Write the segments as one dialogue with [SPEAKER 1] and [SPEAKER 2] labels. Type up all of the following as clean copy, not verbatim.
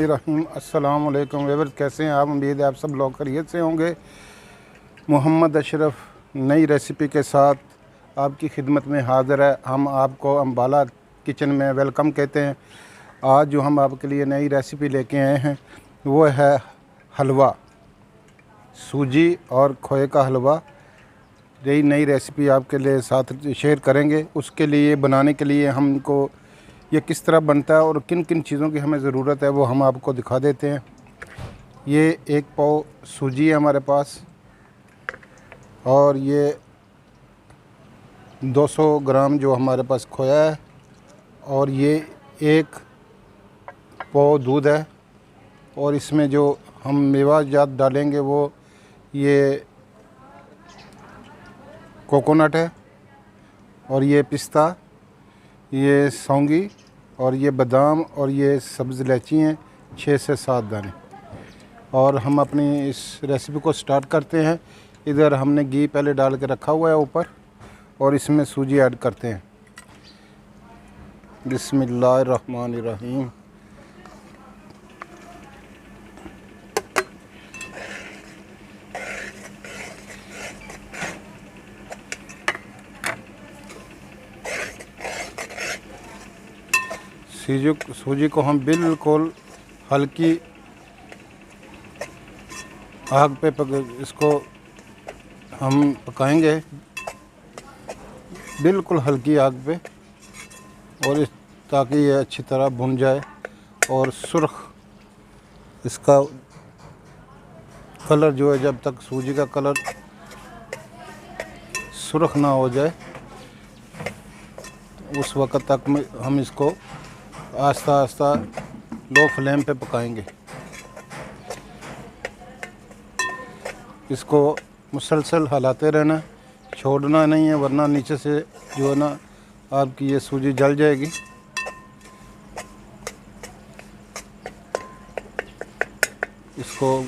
[SPEAKER 1] बिस्मिल्लाहिर्रहमानिर्रहीम। अस्सलाम वालेकुम व्यूअर्स, कैसे हैं आप? उम्मीद है आप सब लोग खैरियत से होंगे। मोहम्मद अशरफ नई रेसिपी के साथ आपकी खिदमत में हाज़िर है। हम आपको अम्बाला किचन में वेलकम कहते हैं। आज जो हम आपके लिए नई रेसिपी लेके आए हैं वो है हलवा, सूजी और खोए का हलवा। यही नई रेसिपी आपके लिए साथ शेयर करेंगे। उसके लिए बनाने के लिए हमको ये किस तरह बनता है और किन किन चीज़ों की हमें ज़रूरत है वो हम आपको दिखा देते हैं। ये 1 पाव सूजी है हमारे पास, और ये 200 ग्राम जो हमारे पास खोया है, और ये 1 पाव दूध है। और इसमें जो हम मेवा जात डालेंगे वो ये कोकोनट है, और ये पिस्ता, ये सौंगी, और ये बादाम, और ये सब्ज़ इलायची हैं 6 से 7 दाने। और हम अपनी इस रेसिपी को स्टार्ट करते हैं। इधर हमने घी पहले डाल के रखा हुआ है ऊपर, और इसमें सूजी ऐड करते हैं। बिस्मिल्लाहिर्रहमानिर्रहीम। सूजी को हम बिल्कुल हल्की आग पे इसको हम पकाएंगे, बिल्कुल हल्की आग पे, और ताकि ये अच्छी तरह भुन जाए और सुर्ख इसका कलर जो है, जब तक सूजी का कलर सुर्ख ना हो जाए उस वक़्त तक हम इसको आस्ता आस्ता लो फ्लेम पे पकाएंगे। इसको मुसलसल हिलाते रहना, छोड़ना नहीं है, वरना नीचे से जो है ना आपकी ये सूजी जल जाएगी। इसको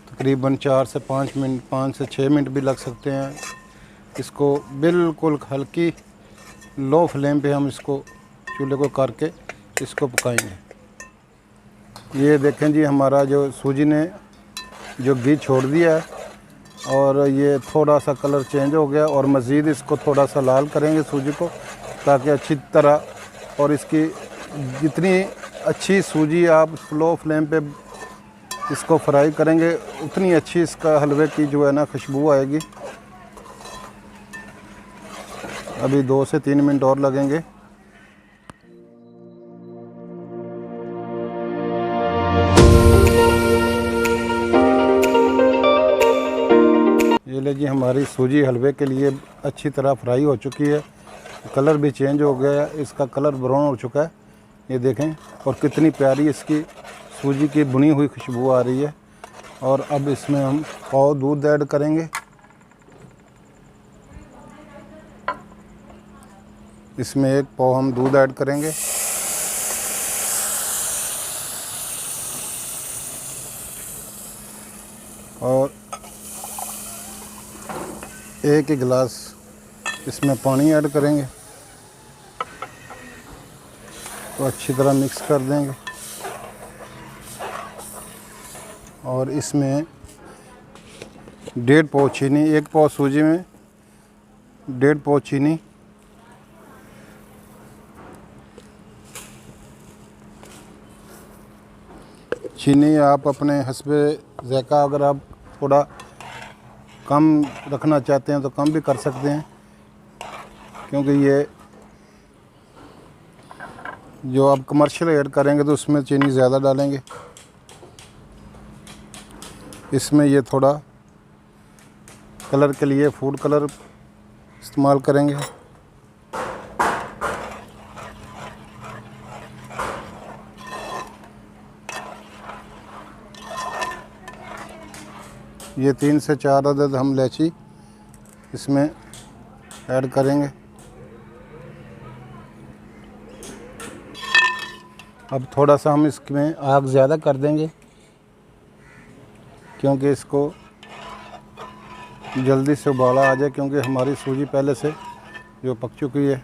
[SPEAKER 1] तकरीबन 4 से 5 मिनट, 5 से 6 मिनट भी लग सकते हैं। इसको बिल्कुल हल्की लो फ्लेम पे हम इसको चूल्हे को करके इसको पकाएंगे। ये देखें जी, हमारा जो सूजी ने जो घी छोड़ दिया है, और ये थोड़ा सा कलर चेंज हो गया, और मज़ीद इसको थोड़ा सा लाल करेंगे सूजी को, ताकि अच्छी तरह, और इसकी जितनी अच्छी सूजी आप लो फ्लेम पे इसको फ्राई करेंगे उतनी अच्छी इसका हलवे की जो है ना खुशबू आएगी। अभी 2 से 3 मिनट और लगेंगे। ये ले जी, हमारी सूजी हलवे के लिए अच्छी तरह फ्राई हो चुकी है। कलर भी चेंज हो गया है, इसका कलर ब्राउन हो चुका है। ये देखें, और कितनी प्यारी इसकी सूजी की भुनी हुई खुशबू आ रही है। और अब इसमें हम पाव दूध ऐड करेंगे। इसमें 1 पाव हम दूध ऐड करेंगे। और 1 गिलास इसमें पानी ऐड करेंगे, तो अच्छी तरह मिक्स कर देंगे। और इसमें 1.5 पाव चीनी, 1 पाव सूजी में 1.5 पाव चीनी, चीनी आप अपने हस्बे ज़ायक़ा, अगर आप थोड़ा कम रखना चाहते हैं तो कम भी कर सकते हैं, क्योंकि ये जो आप कमर्शियल ऐड करेंगे तो उसमें चीनी ज़्यादा डालेंगे। इसमें ये थोड़ा कलर के लिए फूड कलर इस्तेमाल करेंगे। ये 3 से 4 अदद हम इलायची इसमें ऐड करेंगे। अब थोड़ा सा हम इसमें आग ज़्यादा कर देंगे, क्योंकि इसको जल्दी से उबाला आ जाए, क्योंकि हमारी सूजी पहले से जो पक चुकी है।